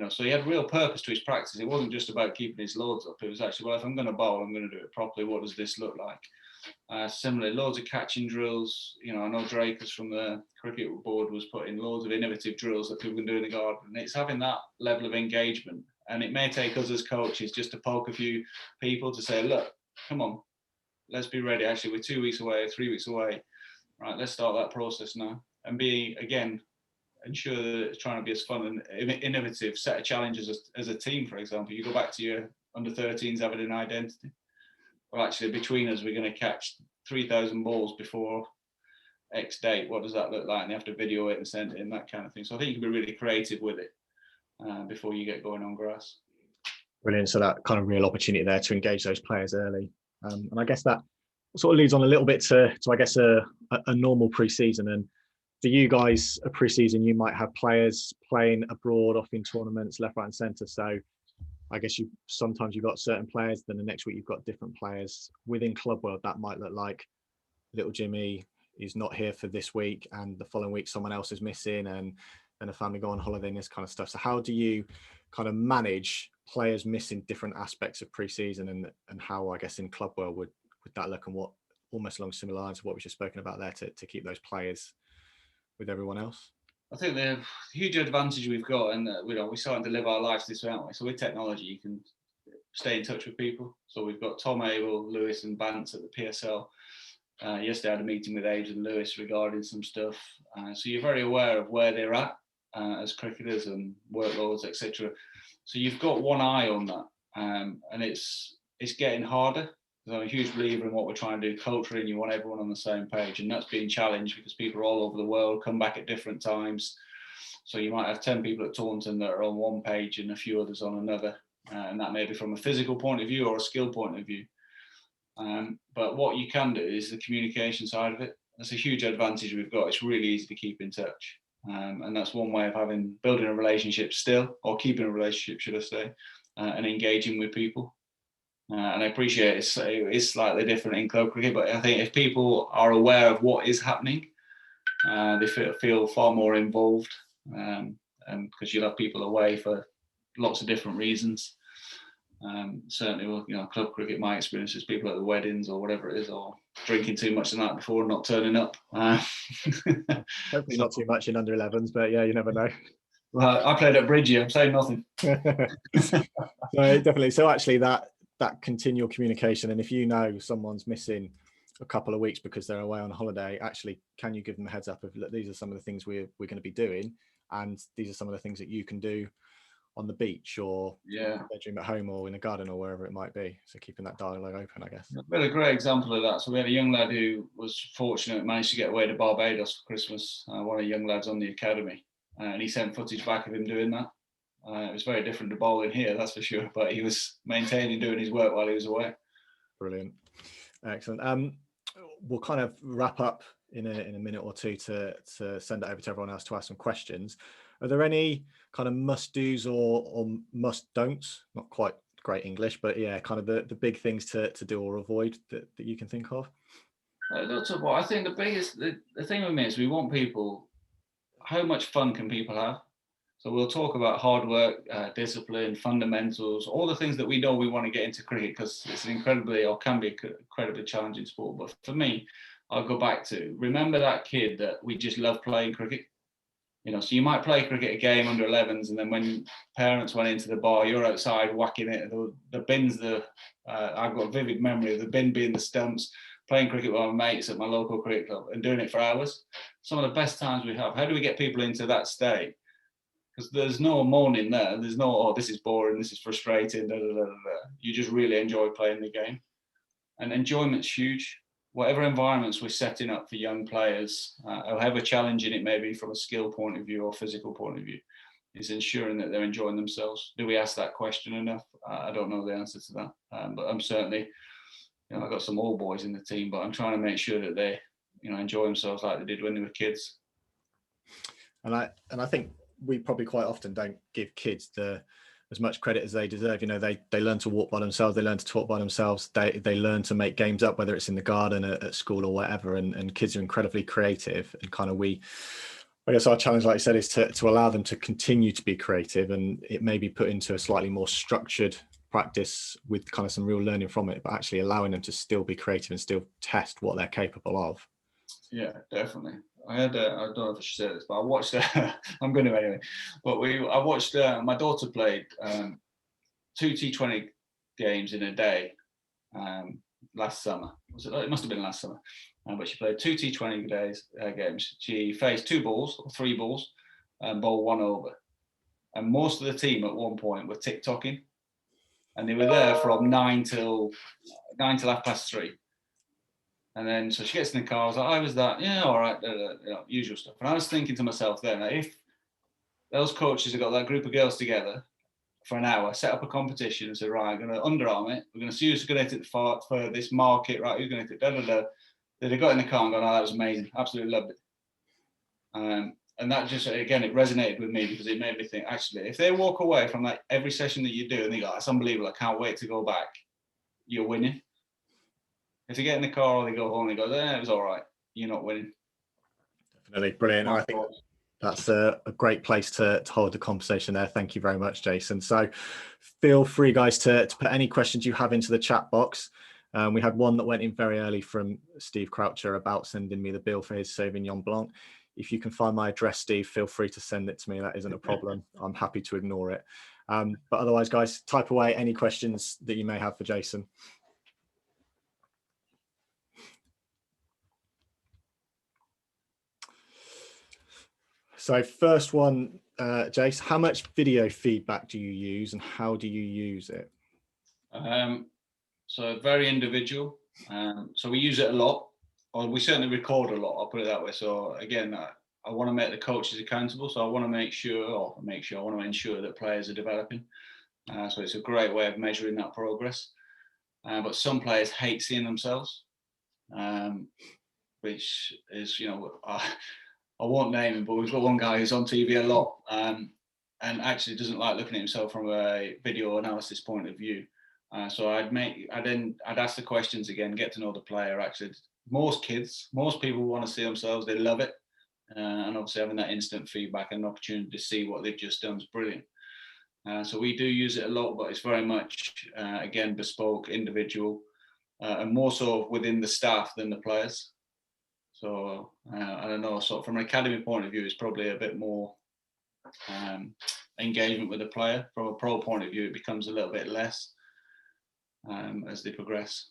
So he had real purpose to his practice. It wasn't just about keeping his loads up. It was actually, well, if I'm going to bowl, I'm going to do it properly. What does this look like? Similarly, loads of catching drills. I know Drake's from the cricket board was putting loads of innovative drills that people can do in the garden. And it's having that level of engagement. And it may take us as coaches just to poke a few people to say, "Look, come on, let's be ready. Actually, we're 2 weeks away, 3 weeks away. Right, let's start that process now." And be, again, ensure that it's trying to be as fun and innovative, set of challenges as a team. For example, you go back to your under 13s having an identity. Well, actually, between us, we're going to catch 3,000 balls before X date. What does that look like? And they have to video it and send it in, that kind of thing. So I think you can be really creative with it before you get going on grass. Brilliant. So that kind of real opportunity there to engage those players early. And I guess that sort of leads on a little bit to I guess, a normal pre-season. And for you guys, a pre-season, you might have players playing abroad, off in tournaments, left, right, and centre. So I guess sometimes you've got certain players, then the next week you've got different players. Within club world, that might look like little Jimmy is not here for this week, and the following week someone else is missing, and then a family go on holiday and this kind of stuff. So how do you kind of manage players missing different aspects of pre-season, and how, I guess, in club world would that look, and what, almost along similar lines of what we just spoken about there, to keep those players with everyone else? I think the huge advantage we've got, and we're starting to live our lives this way, aren't we? So with technology, you can stay in touch with people. So we've got Tom, Abel, Lewis, and Bance at the PSL. Yesterday I had a meeting with Abe and Lewis regarding some stuff. So you're very aware of where they're at as cricketers and workloads, etc. So you've got one eye on that, and it's getting harder. I'm a huge believer in what we're trying to do culturally, and you want everyone on the same page, and that's being challenged because people all over the world come back at different times. So you might have 10 people at Taunton that are on one page and a few others on another, and that may be from a physical point of view or a skill point of view. But what you can do is the communication side of it. That's a huge advantage we've got. It's really easy to keep in touch, and that's one way of building a relationship still, or keeping a relationship, should I say, and engaging with people. And I appreciate it's slightly different in club cricket, but I think if people are aware of what is happening, they feel far more involved, and because you'll have people away for lots of different reasons. Certainly, club cricket, my experience is people at the weddings or whatever it is, or drinking too much the night before and not turning up. Hopefully not too much in under 11s, but yeah, you never know. Well, I played at Bridgie, I'm saying nothing. No, definitely. So actually that continual communication, and if you know someone's missing a couple of weeks because they're away on holiday, actually, can you give them a heads up of, look, these are some of the things we're going to be doing, and these are some of the things that you can do on the beach, or in the bedroom at home, or in the garden, or wherever it might be. So keeping that dialogue open, I guess. We had a great example of that. So we had a young lad who was fortunate, managed to get away to Barbados for Christmas, one of the young lads on the academy, and he sent footage back of him doing that. It was very different to bowling here, that's for sure, but he was maintaining doing his work while he was away. Brilliant. Excellent. We'll kind of wrap up in a minute or two to send it over to everyone else to ask some questions. Are there any kind of must-dos or must-don'ts? Not quite great English, but yeah, kind of the big things to do or avoid that you can think of? Lots of what I think the thing with me is we want people, how much fun can people have? So we'll talk about hard work, discipline, fundamentals, all the things that we know we want to get into cricket, because it's an incredibly, or can be incredibly challenging sport. But for me, I'll go back to, remember that kid that we just love playing cricket? So you might play cricket a game under 11s, and then when parents went into the bar, you're outside whacking it. The bins, I've got a vivid memory of the bin being the stumps, playing cricket with my mates at my local cricket club and doing it for hours. Some of the best times we have. How do we get people into that state? Because there's no moaning there. There's no, oh, this is boring, this is frustrating, da, da, da, da. You just really enjoy playing the game. And enjoyment's huge. Whatever environments we're setting up for young players, however challenging it may be from a skill point of view or physical point of view, is ensuring that they're enjoying themselves. Do we ask that question enough? I don't know the answer to that. But I'm certainly, I've got some old boys in the team, but I'm trying to make sure that they, enjoy themselves like they did when they were kids. And I think we probably quite often don't give kids as much credit as they deserve. They learn to walk by themselves, they learn to talk by themselves, they learn to make games up, whether it's in the garden, at school, or whatever. And kids are incredibly creative, and kind of I guess our challenge, like I said, is to allow them to continue to be creative, and it may be put into a slightly more structured practice with kind of some real learning from it, but actually allowing them to still be creative and still test what they're capable of. Yeah, definitely. I don't know if I should say this, but I watched, I'm going to anyway, but I watched, my daughter played 2 T20 games in a day last summer. It must have been last summer, but she played 2 T20 games. She faced 2 balls or 3 balls and bowled 1 over. And most of the team at one point were tick-tocking, and they were there from 9 till 3:30. And then, so she gets in the car, I was like, I was that, yeah, all right, usual stuff. And I was thinking to myself then, if those coaches have got that group of girls together, for an hour, set up a competition and said, right, I'm going to underarm it. We're going to see who's going to hit it for this market, right? Who's going to hit it, da, da, da. Then they got in the car and gone, oh, that was amazing. Absolutely loved it. And that just, again, it resonated with me because it made me think, actually, if they walk away from like every session that you do and they go, that's unbelievable, I can't wait to go back, you're winning. If they get in the car or they go home and they go, it was all right, you're not winning. Definitely. Brilliant. I think that's a great place to hold the conversation there. Thank you very much, Jason. So feel free, guys, to put any questions you have into the chat box. We had one that went in very early from Steve Croucher about sending me the bill for his Sauvignon Blanc. If you can find my address, Steve, feel free to send it to me. That isn't a problem. I'm happy to ignore it. But otherwise, guys, type away any questions that you may have for Jason. So first one, Jace, how much video feedback do you use and how do you use it? So very individual. So we use it a lot, or we certainly record a lot, I'll put it that way. So again, I want to make the coaches accountable. So I want to I want to ensure that players are developing. So it's a great way of measuring that progress. But some players hate seeing themselves, which is, I won't name him, but we've got one guy who's on TV a lot and actually doesn't like looking at himself from a video analysis point of view. So I'd ask the questions again, get to know the player. Actually, most people want to see themselves. They love it. And obviously having that instant feedback and an opportunity to see what they've just done is brilliant. So we do use it a lot, but it's very much, again, bespoke, individual, and more so within the staff than the players. So I don't know, so from an academy point of view, it's probably a bit more engagement with the player. From a pro point of view, it becomes a little bit less as they progress.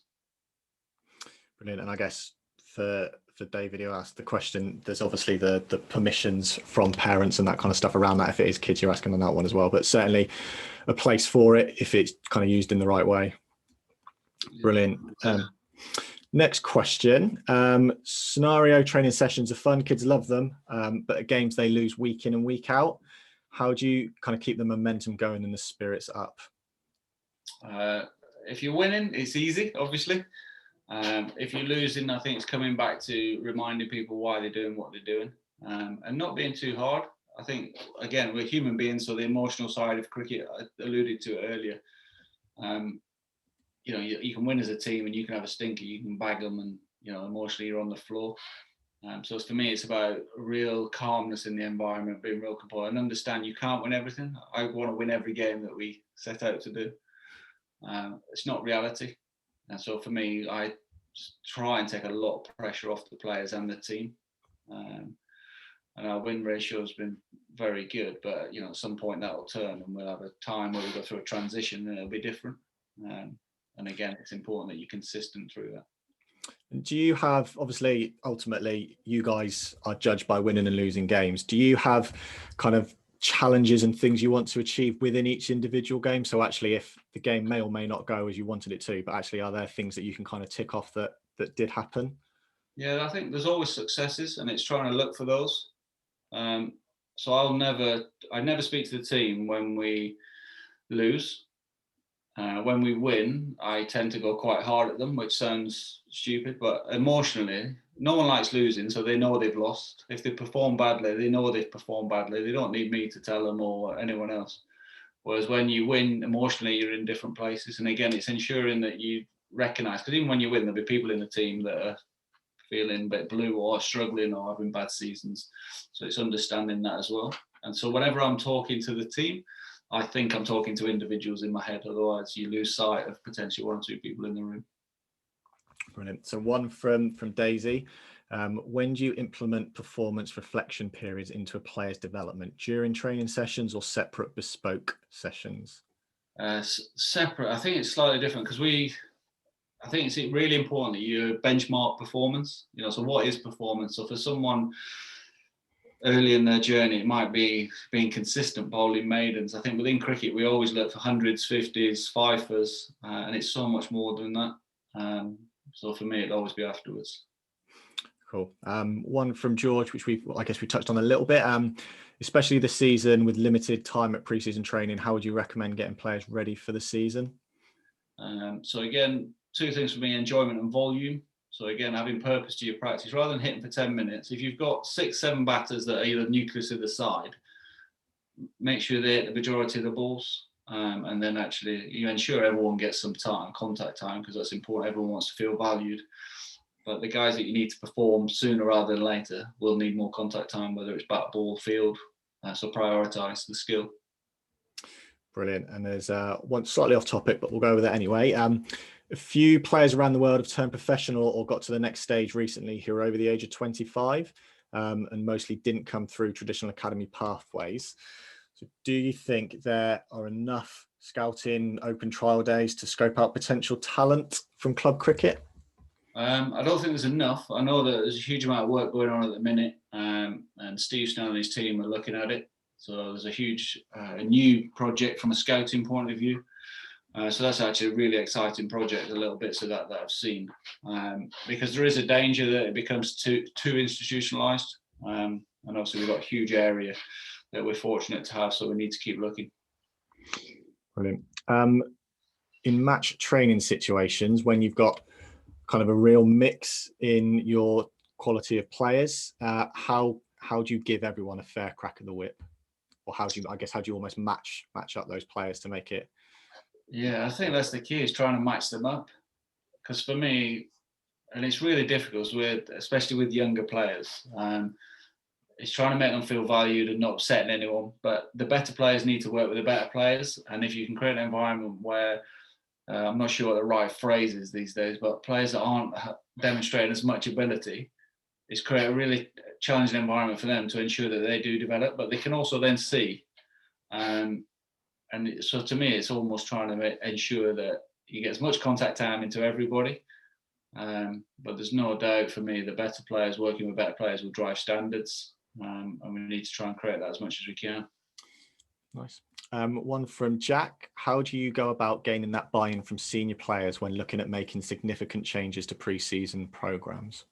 Brilliant. And I guess for David, who asked the question, there's obviously the permissions from parents and that kind of stuff around that. If it is kids, you're asking on that one as well, but certainly a place for it if it's kind of used in the right way. Brilliant. Next question. Scenario training sessions are fun. Kids love them, but at games they lose week in and week out. How do you kind of keep the momentum going and the spirits up? If you're winning, it's easy, obviously. If you're losing, I think it's coming back to reminding people why they're doing what they're doing, and not being too hard. I think, again, we're human beings, so the emotional side of cricket, I alluded to it earlier. You can win as a team and you can have a stinker, you can bag them, and emotionally you're on the floor. So for me, it's about real calmness in the environment, being real composed, and understand you can't win everything. I want to win every game that we set out to do. It's not reality. And so for me, I try and take a lot of pressure off the players and the team. And our win ratio has been very good, but at some point that will turn and we'll have a time where we go through a transition and it'll be different. And again, it's important that you're consistent through that. Do you have, obviously, ultimately, you guys are judged by winning and losing games. Do you have kind of challenges and things you want to achieve within each individual game? So actually, if the game may or may not go as you wanted it to, but actually, are there things that you can kind of tick off that did happen? Yeah, I think there's always successes, and it's trying to look for those. So I never speak to the team when we lose. When we win, I tend to go quite hard at them, which sounds stupid, but emotionally, no one likes losing, so they know they've lost. If they perform badly, they know they've performed badly. They don't need me to tell them or anyone else. Whereas when you win, emotionally, you're in different places. And again, it's ensuring that you recognise, because even when you win, there'll be people in the team that are feeling a bit blue or struggling or having bad seasons. So it's understanding that as well. And so whenever I'm talking to the team, I think I'm talking to individuals in my head, otherwise you lose sight of potentially one or two people in the room. Brilliant. So one from Daisy. When do you implement performance reflection periods into a player's development? During training sessions or separate bespoke sessions? Separate. I think it's slightly different because I think it's really important that you benchmark performance. So what is performance? So for someone early in their journey, it might be being consistent bowling maidens. I think within cricket, we always look for hundreds, 50s, fifers, and it's so much more than that. So for me, it'll always be afterwards. Cool. One from George, which I guess we touched on a little bit, especially this season with limited time at pre-season training. How would you recommend getting players ready for the season? So again, two things for me: enjoyment and volume. So again, having purpose to your practice rather than hitting for 10 minutes. If you've got 6-7 batters that are either nucleus of the side, make sure they hit the majority of the balls. And then actually you ensure everyone gets some time, contact time, because that's important. Everyone wants to feel valued. But the guys that you need to perform sooner rather than later will need more contact time, whether it's bat, ball, field. So prioritise the skill. Brilliant. And there's one slightly off topic, but we'll go with it anyway. A few players around the world have turned professional or got to the next stage recently who are over the age of 25 and mostly didn't come through traditional academy pathways. So do you think there are enough scouting open trial days to scope out potential talent from club cricket? I don't think there's enough. I know that there's a huge amount of work going on at the minute, and Steve Snell and his team are looking at it. So there's a huge a new project from a scouting point of view. So that's actually a really exciting project, a little bits of that I've seen, because there is a danger that it becomes too institutionalized. And obviously we've got a huge area that we're fortunate to have, so we need to keep looking. Brilliant. In match training situations, when you've got kind of a real mix in your quality of players, how do you give everyone a fair crack at the whip? Or how do you almost match up those players to make it? Yeah, I think that's the key, is trying to match them up. Because for me, and it's really difficult, especially with younger players, it's trying to make them feel valued and not upsetting anyone. But the better players need to work with the better players. And if you can create an environment where, I'm not sure what the right phrase is these days, but players that aren't demonstrating as much ability, is create a really challenging environment for them to ensure that they do develop, but they can also then see. And so to me, it's almost trying to ensure that you get as much contact time into everybody. But there's no doubt for me, the better players working with better players will drive standards. And we need to try and create that as much as we can. Nice. One from Jack. How do you go about gaining that buy-in from senior players when looking at making significant changes to pre-season programs?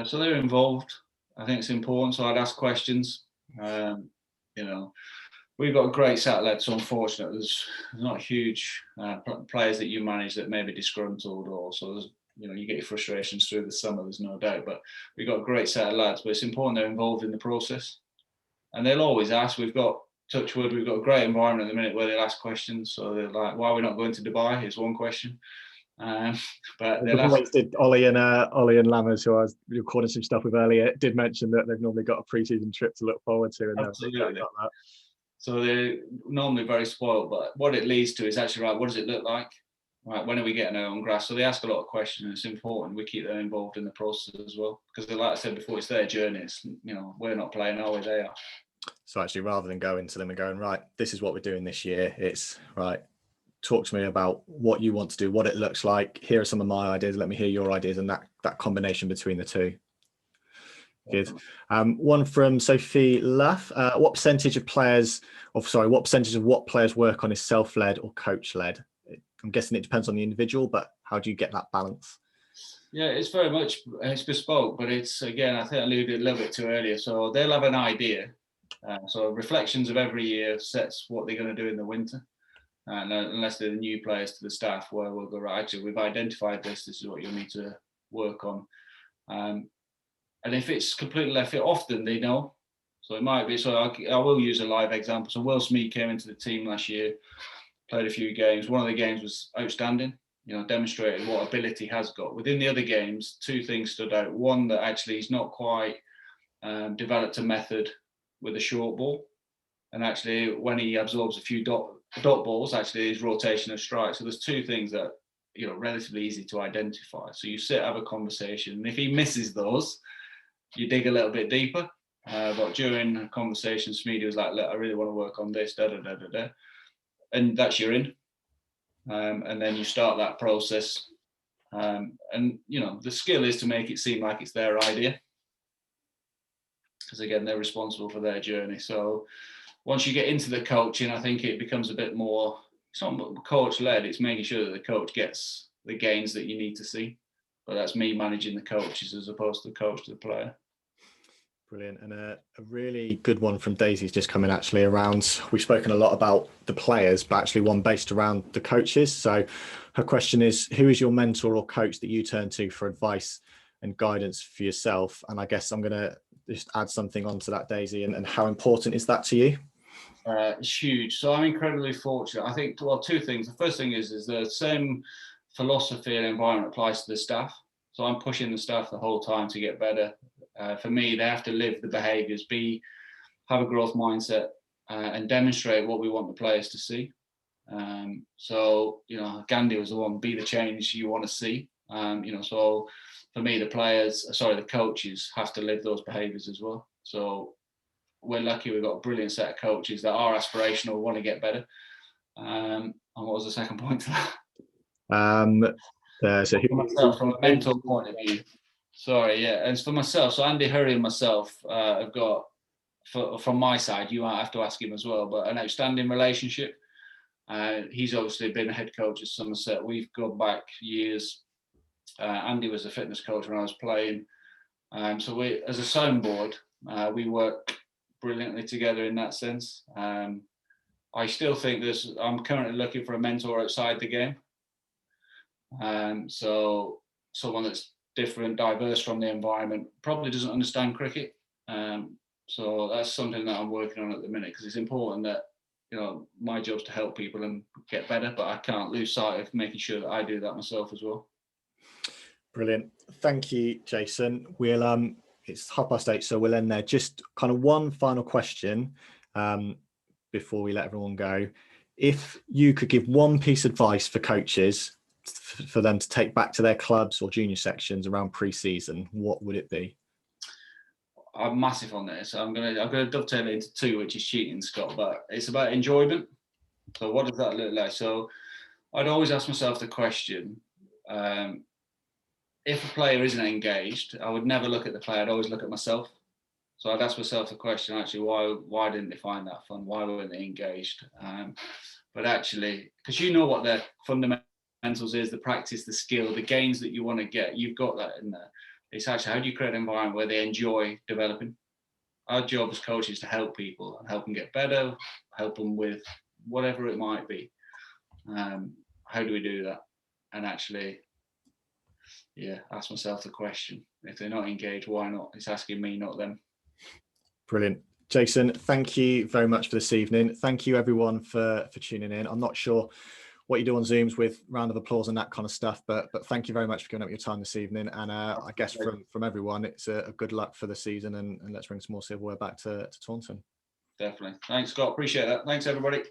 So they're involved. I think it's important. So I'd ask questions. We've got a great set of lads, so unfortunately there's not huge players that you manage that may be disgruntled, or so there's, you get your frustrations through the summer, there's no doubt, but we've got a great set of lads, but it's important they're involved in the process. And they'll always ask. We've got, touch wood, we've got a great environment at the minute where they'll ask questions. So they're like, why are we not going to Dubai? Is one question. But they'll ask. Did Ollie and Lammers, who I was recording some stuff with earlier, did mention that they've normally got a pre-season trip to look forward to. And absolutely. So they're normally very spoiled, but what it leads to is actually, right, what does it look like? Right, when are we getting our own grass? So they ask a lot of questions, and it's important we keep them involved in the process as well. Because like I said before, it's their journey. It's, we're not playing, are we? They are. So actually, rather than going to them and going, right, this is what we're doing this year, it's right, talk to me about what you want to do, what it looks like. Here are some of my ideas. Let me hear your ideas, and that combination between the two. Good. One from Sophie Luff. What percentage of what players work on is self-led or coach-led? I'm guessing it depends on the individual, but how do you get that balance? Yeah, it's very much, it's bespoke, but it's, again, I think I alluded a little bit to earlier. So they'll have an idea. So reflections of every year sets what they're going to do in the winter. And unless they're the new players to the staff, where we'll go, right, actually, we've identified this is what you'll need to work on. And if it's completely left field, often they know. So it might be, so I will use a live example. So Will Smead came into the team last year, played a few games. One of the games was outstanding, demonstrated what ability has got. Within the other games, two things stood out. One, that actually he's not quite developed a method with a short ball. And actually, when he absorbs a few dot balls, actually his rotation of strike. So there's two things that, relatively easy to identify. So you sit, have a conversation. And if he misses those, you dig a little bit deeper. But during a conversation, Smeedy was like, look, I really want to work on this, and that's your in. And then you start that process. And, the skill is to make it seem like it's their idea. Because again, they're responsible for their journey. So once you get into the coaching, I think it becomes a bit more, it's not coach-led, it's making sure that the coach gets the gains that you need to see. but that's me managing the coaches as opposed to the coach to the player. Brilliant. And a really good one from Daisy's just coming actually around. We've spoken a lot about the players, but actually one based around the coaches. So her question is, who is your mentor or coach that you turn to for advice and guidance for yourself? And I guess I'm going to just add something onto that, Daisy, and how important is that to you? It's huge. So I'm incredibly fortunate. I think, well, two things. The first thing is the same philosophy and environment applies to the staff. So I'm pushing the staff the whole time to get better. For me, they have to live the behaviours, have a growth mindset, and demonstrate what we want the players to see. So, Gandhi was the one, be the change you want to see. So for me, the coaches have to live those behaviours as well. So we're lucky we've got a brilliant set of coaches that are aspirational, want to get better. And what was the second point to that? From a mental point of view. Sorry, yeah. And for myself, so Andy Hurry and myself have got, from my side, you might have to ask him as well, but an outstanding relationship. He's obviously been a head coach at Somerset. We've gone back years. Andy was a fitness coach when I was playing. So we, as a soundboard, we work brilliantly together in that sense. I still think I'm currently looking for a mentor outside the game. So someone that's different, diverse from the environment, probably doesn't understand cricket. So that's something that I'm working on at the minute, because it's important that, my job's to help people and get better, but I can't lose sight of making sure that I do that myself as well. Brilliant. Thank you, Jason. We'll it's 8:30, so we'll end there. Just kind of one final question before we let everyone go. If you could give one piece of advice for coaches for them to take back to their clubs or junior sections around pre-season, what would it be? I'm massive on this. I'm gonna dovetail it into two, which is cheating, Scott, but it's about enjoyment. So what does that look like? So I'd always ask myself the question, if a player isn't engaged, I would never look at the player, I'd always look at myself. So I'd ask myself the question, actually, why didn't they find that fun? Why weren't they engaged? But actually, because what their fundamentals is, the practice, the skill, the gains that you want to get, you've got that in there. It's actually, how do you create an environment where they enjoy developing? Our job as coaches is to help people and help them get better, help them with whatever it might be. How do we do that? And actually, ask myself the question. If they're not engaged, why not? It's asking me, not them. Brilliant. Jason, thank you very much for this evening. Thank you everyone for tuning in. I'm not sure what you do on Zooms with round of applause and that kind of stuff, but thank you very much for giving up your time this evening. And I guess from everyone, it's a good luck for the season, and let's bring some more silverware back to Taunton. Definitely. Thanks, Scott. Appreciate that. Thanks, everybody.